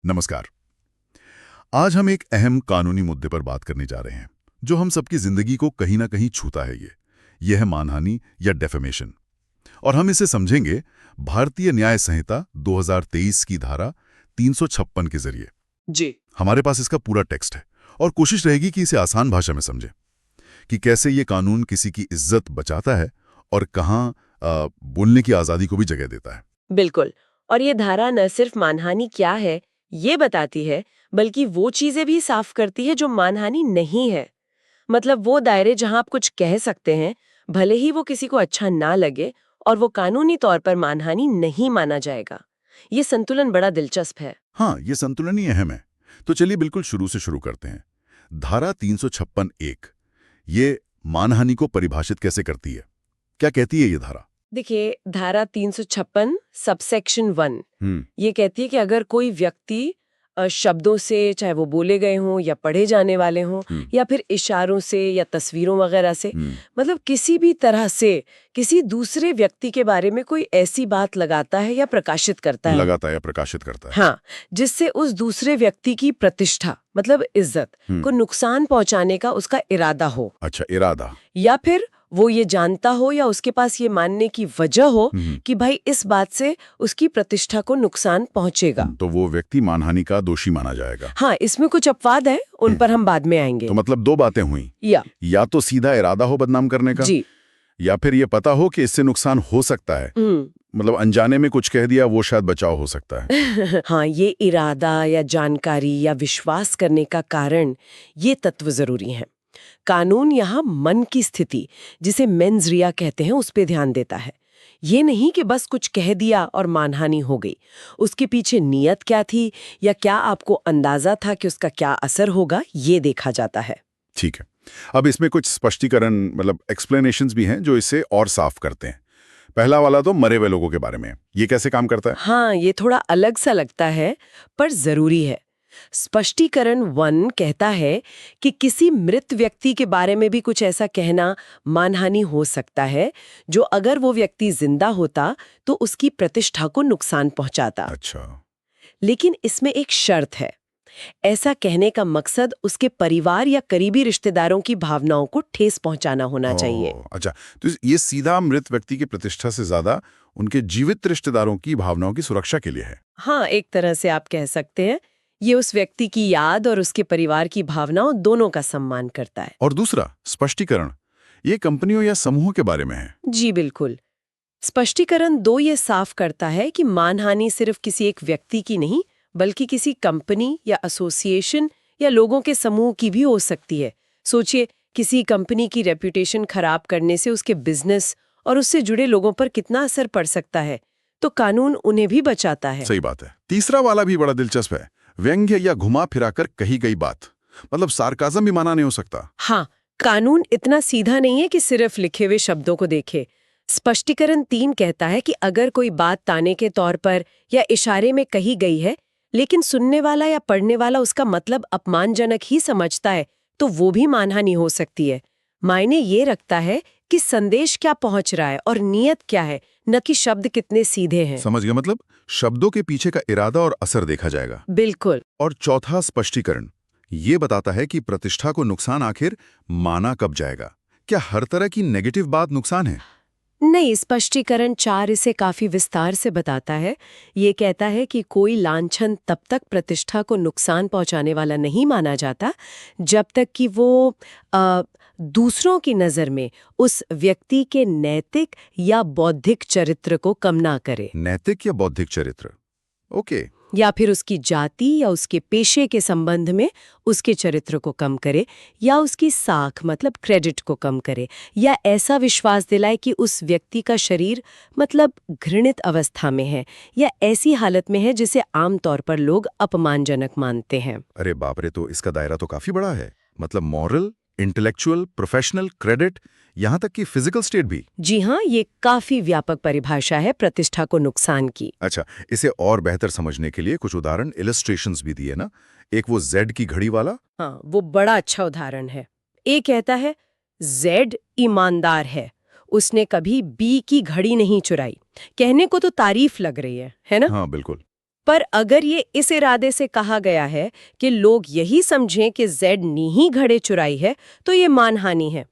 नमस्कार। आज हम एक अहम कानूनी मुद्दे पर बात करने जा रहे हैं जो हम सबकी जिंदगी को कहीं ना कहीं छूता है। ये है मानहानि या डेफेमेशन। और हम इसे समझेंगे भारतीय न्याय संहिता 2023 की धारा 356 के जरिए। जी। हमारे पास इसका पूरा टेक्स्ट है और कोशिश रहेगी कि इसे आसान भाषा में समझें कि कैसे ये कानून किसी की इज्जत बचाता है और कहाँ बोलने की आज़ादी को भी जगह देता है। बिल्कुल। और ये धारा न सिर्फ मानहानि क्या है ये बताती है, बल्कि वो चीजें भी साफ करती है जो मानहानि नहीं है। मतलब वो दायरे जहां आप कुछ कह सकते हैं, भले ही वो किसी को अच्छा ना लगे, और वो कानूनी तौर पर मानहानि नहीं माना जाएगा। ये संतुलन बड़ा दिलचस्प है। हाँ, ये संतुलन ही अहम है। तो चलिए बिल्कुल शुरू से शुरू करते हैं। धारा 356(1) ये मानहानि को परिभाषित कैसे करती है? क्या कहती है ये धारा? देखिए, धारा 356 सबसेक्शन 1 हम्म। ये कहती है कि अगर कोई व्यक्ति शब्दों से, चाहे वो बोले गए हों या पढ़े जाने वाले हों, या फिर इशारों से या तस्वीरों वगैरह से, मतलब किसी भी तरह से किसी दूसरे व्यक्ति के बारे में कोई ऐसी बात लगाता है या प्रकाशित करता है, हाँ, जिससे उस दूसरे व्यक्ति की प्रतिष्ठा, मतलब इज्जत को नुकसान पहुंचाने का उसका इरादा हो। अच्छा, इरादा। या फिर वो ये जानता हो या उसके पास ये मानने की वजह हो कि भाई इस बात से उसकी प्रतिष्ठा को नुकसान पहुंचेगा, तो वो व्यक्ति मानहानि का दोषी माना जाएगा। हाँ, इसमें कुछ अपवाद है, उन पर हम बाद में आएंगे। तो मतलब दो बातें हुई, या तो सीधा इरादा हो बदनाम करने का, जी, या फिर ये पता हो कि इससे नुकसान हो सकता है। मतलब अनजाने में कुछ कह दिया, वो शायद बचाव हो सकता है। हाँ, ये इरादा या जानकारी या विश्वास करने का कारण, ये तत्व जरूरी है। कानून यहाँ मन की स्थिति, जिसे मेंस रिया कहते हैं, उस पे ध्यान देता है। ये नहीं कि बस कुछ कह दिया और मानहानि हो गई। उसके पीछे नीयत क्या थी, या क्या आपको अंदाजा था कि उसका क्या असर होगा, ये देखा जाता है। ठीक है। अब इसमें कुछ स्पष्टीकरण, मतलब एक्सप्लेनेशंस भी हैं जो इसे और साफ करते हैं। पहला वाला तो मरे हुए लोगों के बारे में, ये कैसे काम करता है? हाँ, ये थोड़ा अलग सा लगता है, पर जरूरी है। स्पष्टीकरण 1 कहता है कि किसी मृत व्यक्ति के बारे में भी कुछ ऐसा कहना मानहानि हो सकता है जो अगर वो व्यक्ति जिंदा होता तो उसकी प्रतिष्ठा को नुकसान पहुंचाता। अच्छा। लेकिन इसमें एक शर्त है। ऐसा कहने का मकसद उसके परिवार या करीबी रिश्तेदारों की भावनाओं को ठेस पहुंचाना होना चाहिए। अच्छा, तो ये सीधा मृत व्यक्ति की प्रतिष्ठा से ज्यादा उनके जीवित रिश्तेदारों की भावनाओं की सुरक्षा के लिए है। हाँ, एक तरह से आप कह सकते हैं। ये उस व्यक्ति की याद और उसके परिवार की भावनाओं दोनों का सम्मान करता है। और दूसरा स्पष्टीकरण, ये कंपनियों या समूहों के बारे में है। जी बिल्कुल। स्पष्टीकरण 2 ये साफ करता है कि मानहानि सिर्फ किसी एक व्यक्ति की नहीं, बल्कि किसी कंपनी या एसोसिएशन या लोगों के समूह की भी हो सकती है। सोचिए, किसी कंपनी की रेपुटेशन खराब करने से उसके बिजनेस और उससे जुड़े लोगों पर कितना असर पड़ सकता है, तो कानून उन्हें भी बचाता है। सही बात है। तीसरा वाला भी बड़ा दिलचस्प है, व्यंग्य या घुमा फिराकर कही गई बात, मतलब सार्काज़म भी माना नहीं हो सकता। हाँ, कानून इतना सीधा नहीं है कि सिर्फ लिखे हुए शब्दों को देखे। स्पष्टीकरण 3 कहता है कि अगर कोई बात ताने के तौर पर या इशारे में कही गई है, लेकिन सुनने वाला या पढ़ने वाला उसका मतलब अपमानजनक ही समझता है, तो वो भी मानहानि हो सकती है। मायने ये रखता है कि संदेश क्या पहुंच रहा है और नियत क्या है, न कि शब्द कितने सीधे हैं। समझ गया, मतलब शब्दों के पीछे का इरादा और असर देखा जाएगा। बिल्कुल। और चौथा स्पष्टीकरण ये बताता है कि प्रतिष्ठा को नुकसान आखिर माना कब जाएगा। क्या हर तरह की नेगेटिव बात नुकसान है? नहीं, स्पष्टीकरण 4 इसे काफी विस्तार से बताता है। ये कहता है कि कोई लांछन तब तक प्रतिष्ठा को नुकसान पहुंचाने वाला नहीं माना जाता जब तक कि वो दूसरों की नजर में उस व्यक्ति के नैतिक या बौद्धिक चरित्र को कम ना करे। नैतिक या बौद्धिक चरित्र, ओके। या फिर उसकी जाति या उसके पेशे के संबंध में उसके चरित्र को कम करे, या उसकी साख, मतलब क्रेडिट को कम करे, या ऐसा विश्वास दिलाए कि उस व्यक्ति का शरीर मतलब घृणित अवस्था में है या ऐसी हालत में है जिसे आमतौर पर लोग अपमानजनक मानते हैं। अरे बाप रे, तो इसका दायरा तो काफी बड़ा है। मतलब मॉरल, इंटेलेक्चुअल, प्रोफेशनल, क्रेडिट, यहाँ तक कि फिजिकल स्टेट भी। जी हाँ, ये काफी व्यापक परिभाषा है प्रतिष्ठा को नुकसान की। अच्छा, इसे और बेहतर समझने के लिए कुछ उदाहरण, इलस्ट्रेशंस भी दिए ना। एक वो जेड की घड़ी वाला। हाँ, वो बड़ा अच्छा उदाहरण है। ए कहता है, जेड ईमानदार है, उसने कभी बी की घड़ी नहीं चुराई। कहने को तो तारीफ लग रही है ना? हाँ बिल्कुल। पर अगर ये इस इरादे से कहा गया है कि लोग यही समझें कि जेड ने ही घड़े चुराई है, तो ये मानहानि है।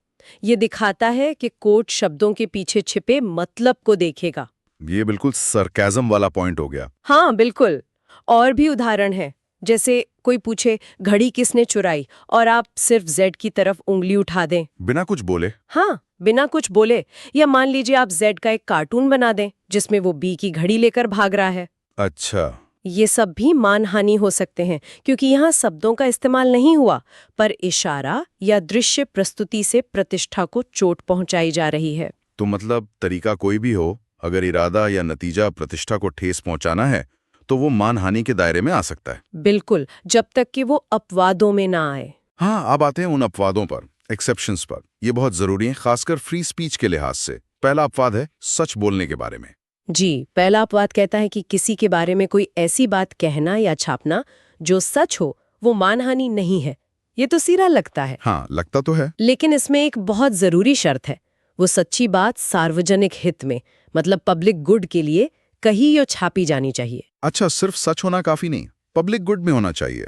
ये दिखाता है कि कोर्ट शब्दों के पीछे छिपे मतलब को देखेगा। ये बिल्कुल सरकाज़म वाला पॉइंट हो गया। हाँ, बिल्कुल। और भी उदाहरण है, जैसे कोई पूछे घड़ी किसने चुराई और आप सिर्फ जेड की तरफ उंगली उठा दें। बिना कुछ बोले। हाँ, बिना कुछ बोले। या मान लीजिए आप जेड का एक कार्टून बना दें जिसमें वो बी की घड़ी लेकर भाग रहा है। अच्छा। ये सब भी मानहानि हो सकते हैं, क्योंकि यहाँ शब्दों का इस्तेमाल नहीं हुआ, पर इशारा या दृश्य प्रस्तुति से प्रतिष्ठा को चोट पहुंचाई जा रही है। तो मतलब तरीका कोई भी हो, अगर इरादा या नतीजा प्रतिष्ठा को ठेस पहुंचाना है तो वो मानहानि के दायरे में आ सकता है। बिल्कुल, जब तक कि वो अपवादों में ना आए। हाँ, अब आते हैं उन अपवादों पर, एक्सेप्शंस पर। ये बहुत जरूरी है, खासकर फ्री स्पीच के लिहाज से। पहला अपवाद है सच बोलने के बारे में। जी, पहला अपवाद कहता है कि किसी के बारे में कोई ऐसी बात कहना या छापना जो सच हो, वो मानहानि नहीं है। ये तो सीधा लगता है। हाँ, लगता तो है। लेकिन इसमें एक बहुत जरूरी शर्त है। वो सच्ची बात सार्वजनिक हित में, मतलब पब्लिक गुड के लिए कही या छापी जानी चाहिए। अच्छा, सिर्फ सच होना काफी नहीं, पब्लिक गुड में होना चाहिए।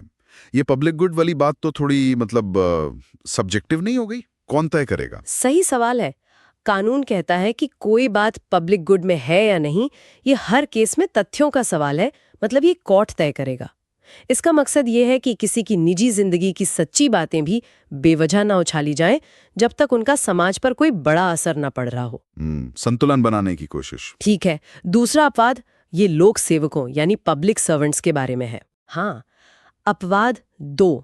ये पब्लिक गुड वाली बात तो थोड़ी सब्जेक्टिव नहीं हो गई? कौन तय करेगा? सही सवाल है। कानून कहता है कि कोई बात पब्लिक गुड में है या नहीं, ये हर केस में तथ्यों का सवाल है, मतलब ये कोर्ट तय करेगा। इसका मकसद ये है कि किसी की निजी जिंदगी की सच्ची बातें भी बेवजह ना उछाली जाएं, जब तक उनका समाज पर कोई बड़ा असर ना पड़ रहा हो। संतुलन बनाने की कोशिश। ठीक है। दूसरा अपवाद ये लोक सेवकों यानी पब्लिक सर्वेंट्स के बारे में है। हाँ, अपवाद 2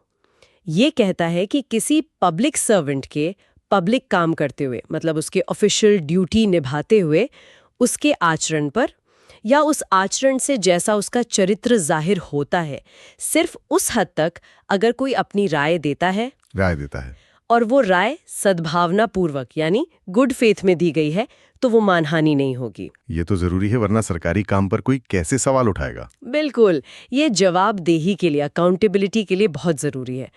ये कहता है कि किसी पब्लिक सर्वेंट के पब्लिक काम करते हुए, मतलब उसके ऑफिशियल ड्यूटी निभाते हुए, उसके आचरण पर या उस आचरण से जैसा उसका चरित्र जाहिर होता है, सिर्फ उस हद तक अगर कोई अपनी राय देता है और वो राय सद्भावना पूर्वक यानी गुड फेथ में दी गई है, तो वो मानहानि नहीं होगी। ये तो जरूरी है, वरना सरकारी काम पर कोई कैसे सवाल उठाएगा? बिल्कुल, ये जवाबदेही के लिए, अकाउंटेबिलिटी के लिए बहुत जरूरी है।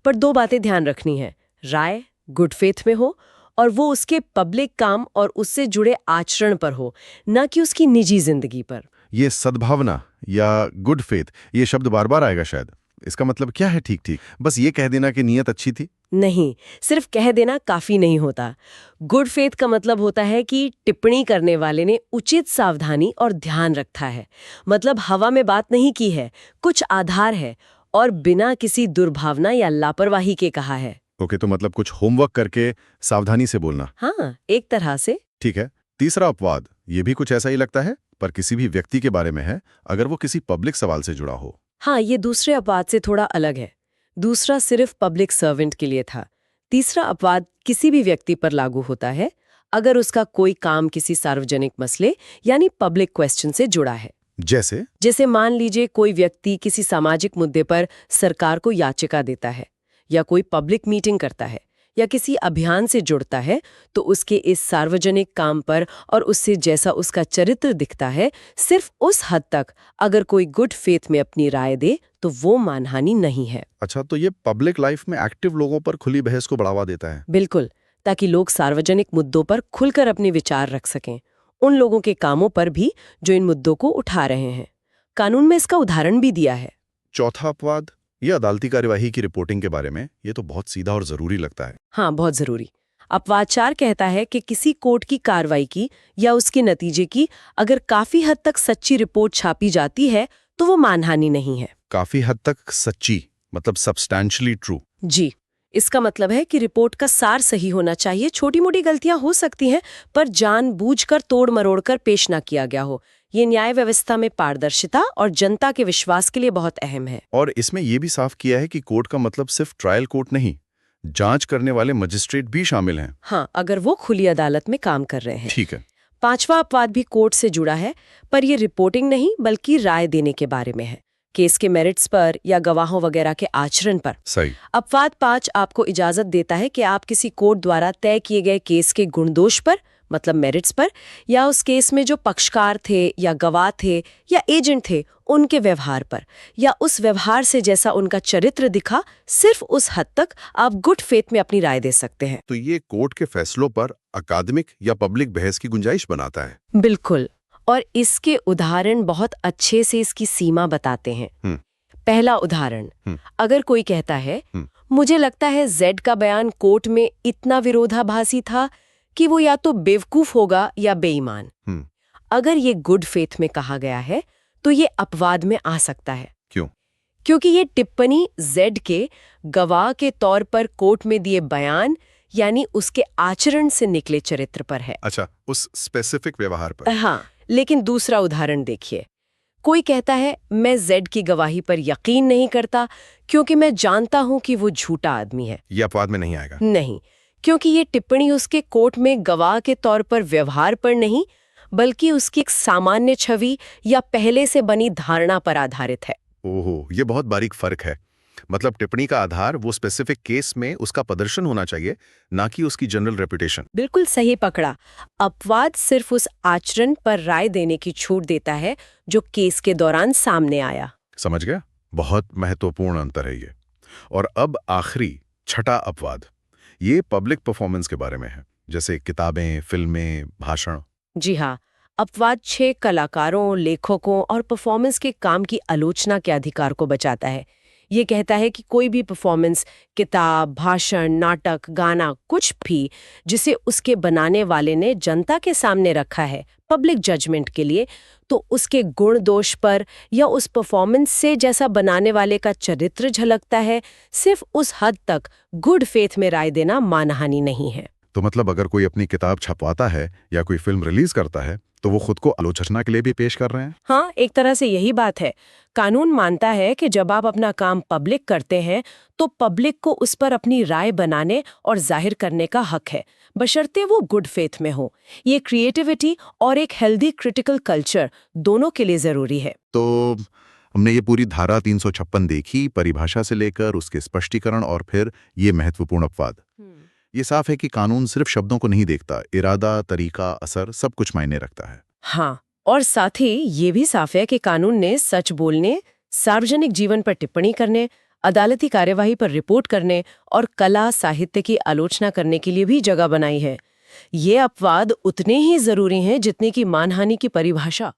पर 2 बातें ध्यान रखनी है। राय गुड फेथ में हो और वो उसके पब्लिक काम और उससे जुड़े आचरण पर हो, न कि उसकी निजी जिंदगी पर। ये सद्भावना या गुड फेथ, ये शब्द बार बार आएगा शायद। इसका मतलब क्या है? ठीक बस ये कह देना कि नीयत अच्छी थी? नहीं, सिर्फ कह देना काफी नहीं होता। गुड फेथ का मतलब होता है कि टिप्पणी करने वाले ने उचित सावधानी और ध्यान रखा है, मतलब हवा में बात नहीं की है, कुछ आधार है और बिना किसी दुर्भावना या लापरवाही के कहा है। ओके, तो मतलब कुछ होमवर्क करके सावधानी से बोलना। हाँ, एक तरह से। ठीक है। तीसरा अपवाद, ये भी कुछ ऐसा ही लगता है, पर किसी भी व्यक्ति के बारे में है, अगर वो किसी पब्लिक सवाल से जुड़ा हो। हाँ, ये दूसरे अपवाद से थोड़ा अलग है। दूसरा सिर्फ पब्लिक सर्वेंट के लिए था। तीसरा अपवाद किसी भी व्यक्ति पर लागू होता है अगर उसका कोई काम किसी सार्वजनिक मसले यानी पब्लिक क्वेश्चन से जुड़ा है। जैसे मान लीजिए कोई व्यक्ति किसी सामाजिक मुद्दे पर सरकार को याचिका देता है, या कोई पब्लिक मीटिंग करता है, या किसी अभियान से जुड़ता है, तो उसके इस सार्वजनिक काम पर और उससे जैसा उसका चरित्र दिखता है, सिर्फ उस हद तक अगर कोई गुड फेथ में अपनी राय दे तो वो मानहानि नहीं है। अच्छा, तो ये पब्लिक लाइफ में एक्टिव लोगों पर खुली बहस को बढ़ावा देता है? बिल्कुल, ताकि लोग सार्वजनिक मुद्दों पर खुलकर अपने विचार रख सकें, उन लोगों के कामों पर भी जो इन मुद्दों को उठा रहे हैं। कानून में इसका उदाहरण भी दिया है। चौथा अपवाद, ये अदालती कार्यवाही की रिपोर्टिंग के बारे में। ये तो बहुत सीधा और जरूरी लगता है। हाँ, बहुत जरूरी। अपवाद 4 कहता है कि किसी कोर्ट की कार्रवाई की या उसके नतीजे की अगर काफी हद तक सच्ची रिपोर्ट छापी जाती है तो वो मानहानि नहीं है। काफी हद तक सच्ची मतलब सब्सटैंशियली ट्रू? जी, इसका मतलब है कि रिपोर्ट का सार सही होना चाहिए। छोटी मोटी गलतियां हो सकती हैं, पर जानबूझकर तोड़ मरोड़कर पेश ना किया गया हो। ये न्याय व्यवस्था में पारदर्शिता और जनता के विश्वास के लिए बहुत अहम है। और इसमें यह भी साफ किया है कि कोर्ट का मतलब सिर्फ ट्रायल कोर्ट नहीं, जांच करने वाले मजिस्ट्रेट भी शामिल हैं। हाँ, अगर वो खुली अदालत में काम कर रहे हैं। ठीक है। 5वां अपवाद भी कोर्ट से जुड़ा है, पर ये रिपोर्टिंग नहीं बल्कि राय देने के बारे में है, केस के मेरिट्स पर या गवाहों वगैरह के आचरण पर। सही। अपवाद 5 आपको इजाजत देता है कि आप किसी कोर्ट द्वारा तय किए गए केस के गुणदोष पर, मतलब मेरिट्स पर, या उस केस में जो पक्षकार थे या गवाह थे या एजेंट थे उनके व्यवहार पर, या उस व्यवहार से जैसा उनका चरित्र दिखा, सिर्फ उस हद तक आप गुड फेथ में अपनी राय दे सकते हैं। तो ये कोर्ट के फैसलों पर अकादमिक या पब्लिक बहस की गुंजाइश बनाता है। बिल्कुल। और इसके उदाहरण बहुत अच्छे से इसकी सीमा बताते हैं। पहला उदाहरण, अगर कोई कहता है मुझे लगता है जेड का बयान कोर्ट में इतना विरोधाभासी था कि वो या तो बेवकूफ होगा या बेईमान। अगर ये गुड फेथ में कहा गया है तो ये अपवाद में आ सकता है। क्यों? क्योंकि ये टिप्पणी जेड के गवाह के तौर पर कोर्ट में दिए बयान यानी उसके आचरण से निकले चरित्र पर है। अच्छा, उस स्पेसिफिक व्यवहार पर। हाँ, लेकिन दूसरा उदाहरण देखिए। कोई कहता है मैं जेड की गवाही पर यकीन नहीं करता क्योंकि मैं जानता हूं कि वो झूठा आदमी है। ये अपवाद में नहीं आएगा। नहीं, क्योंकि ये टिप्पणी उसके कोर्ट में गवाह के तौर पर व्यवहार पर नहीं, बल्कि उसकी एक सामान्य छवि या पहले से बनी धारणा पर आधारित है। ओहो, ये बहुत बारीक फर्क है। मतलब टिप्पणी का आधार वो स्पेसिफिक केस में उसका प्रदर्शन होना चाहिए, ना कि उसकी जनरल रेपुटेशन। बिल्कुल सही पकड़ा। अपवाद सिर्फ उस आचरण पर राय देने की छूट देता है जो केस के दौरान सामने आया। समझ गया? बहुत महत्वपूर्ण अंतर है ये। और अब आखिरी, छठा अपवाद, ये पब्लिक परफॉर्मेंस के बारे में है, जैसे किताबें, फिल्में, भाषण। जी हाँ, अपवाद 6 कलाकारों, लेखकों और परफॉर्मेंस के काम की आलोचना के अधिकार को बचाता है। ये कहता है कि कोई भी परफॉर्मेंस, किताब, भाषण, नाटक, गाना, कुछ भी जिसे उसके बनाने वाले ने जनता के सामने रखा है पब्लिक जजमेंट के लिए, तो उसके गुण दोष पर या उस परफॉर्मेंस से जैसा बनाने वाले का चरित्र झलकता है, सिर्फ उस हद तक गुड फेथ में राय देना मानहानि नहीं है। तो मतलब अगर कोई अपनी किताब छपवाता है या कोई फिल्म रिलीज करता है तो वो खुद को आलोचना के लिए भी पेश कर रहे हैं। हाँ, एक तरह से यही बात है। कानून मानता है कि जब आप अपना काम पब्लिक करते हैं तो पब्लिक को उस पर अपनी राय बनाने और जाहिर करने का हक है, बशर्ते वो गुड फेथ में हो। ये क्रिएटिविटी और एक हेल्दी क्रिटिकल कल्चर दोनों के लिए जरूरी है। तो हमने ये पूरी धारा 356 देखी, परिभाषा से लेकर उसके स्पष्टीकरण और फिर ये महत्वपूर्ण अपवाद। ये साफ है कि कानून सिर्फ शब्दों को नहीं देखता, इरादा, तरीका, असर सब कुछ मायने रखता है। हाँ, और साथ ही ये भी साफ है कि कानून ने सच बोलने, सार्वजनिक जीवन पर टिप्पणी करने, अदालती कार्यवाही पर रिपोर्ट करने और कला साहित्य की आलोचना करने के लिए भी जगह बनाई है। ये अपवाद उतने ही जरूरी हैं जितने की मानहानि की परिभाषा।